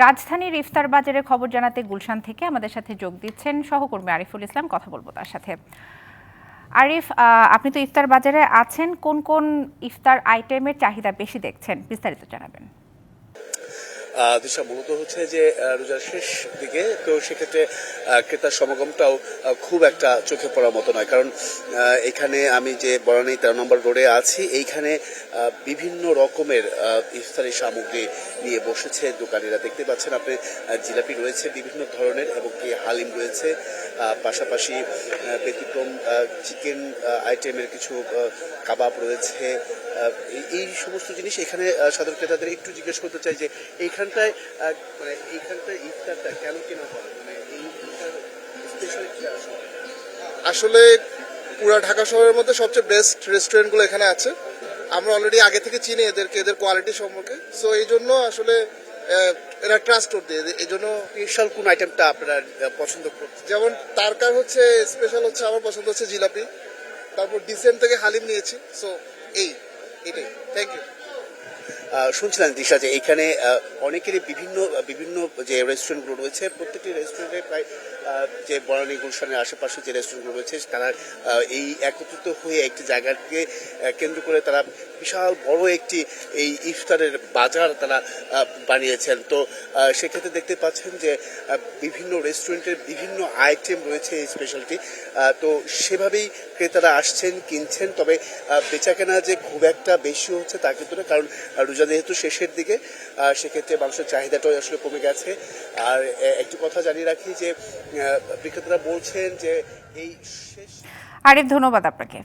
রাজধানীর ইফতার বাজারে খবর জানাতে গুলশান থেকে আমাদের সাথে যোগ দিচ্ছেন সহকর্মী আরিফুল ইসলাম। কথা বলবো তার সাথে। আরিফ, আপনি তো ইফতার বাজারে আছেন, কোন কোন ইফতার আইটেমের চাহিদা বেশি দেখছেন, বিস্তারিত জানাবেন। দিশা, মূলত হচ্ছে যে রোজার শেষ দিকে, তো সেক্ষেত্রে ক্রেতার সমাগমটাও খুব একটা চোখে পড়ার মতো নয়। কারণ এখানে আমি যে বনানী 13 নম্বর রোডে আছি, এইখানে বিভিন্ন রকমের ইফতারি সামগ্রী নিয়ে বসেছে দোকানিরা। দেখতে পাচ্ছেন আপনি, জিলাপি রয়েছে বিভিন্ন ধরনের এবং কি হালিম রয়েছে, পাশাপাশি ব্যতিক্রম চিকেন আইটেমের কিছু কাবাব রয়েছে। এই সমস্ত জিনিস এখানে সাধারণ ক্রেতাদের একটু জিজ্ঞেস করতে চাই যে এইখানটায় এইখানটায় ইফতারটা কেন কেনা হয়, এই ইফতার স্পেশাল কি আসলে পুরা ঢাকা শহরের মধ্যে সবচেয়ে বেস্ট রেস্টুরেন্টগুলো এখানে আছে। আমরা অলরেডি আগে থেকে চিনি এদেরকে, এদের কোয়ালিটি সম্পর্কে। সো এই জন্য আসলে এরা ট্রাস্ট দিয়ে, এই জন্য স্পেশাল কোন আইটেমটা আপনারা পছন্দ করছেন? যেমন তারকার হচ্ছে স্পেশাল হচ্ছে, আমার পছন্দ হচ্ছে জিলাপি, তারপর ডিসেন্ট থেকে হালিম নিয়েছি। সো এটাই। Thank you. শুনছিলেন দিশা যে এখানে অনেকেরই বিভিন্ন বিভিন্ন যে রেস্টুরেন্টগুলো রয়েছে, প্রত্যেকটি রেস্টুরেন্টে প্রায় যে বনানী গুলশানের আশেপাশে যে রেস্টুরেন্টগুলো রয়েছে, তারা এই একত্রিত হয়ে একটি জায়গাকে কেন্দ্র করে তারা বিশাল বড় একটি এই ইফতারের বাজার তারা বানিয়েছেন। তো সেক্ষেত্রে দেখতে পাচ্ছেন যে বিভিন্ন রেস্টুরেন্টের বিভিন্ন আইটেম রয়েছে এই স্পেশালিটি। তো সেভাবেই ক্রেতারা আসছেন, কিনছেন। তবে বেচাকেনা যে খুব একটা বেশি হচ্ছে তা কিন্তু না, কারণ রোজা যেহেতু শেষের দিকে, সেক্ষেত্রে মানুষের চাহিদাটাও আসলে কমে গেছে। আর একটি কথা জানিয়ে রাখি যে বিক্রেতারা বলছেন যে এই শেষ। আরিফ, ধন্যবাদ আপনাকে।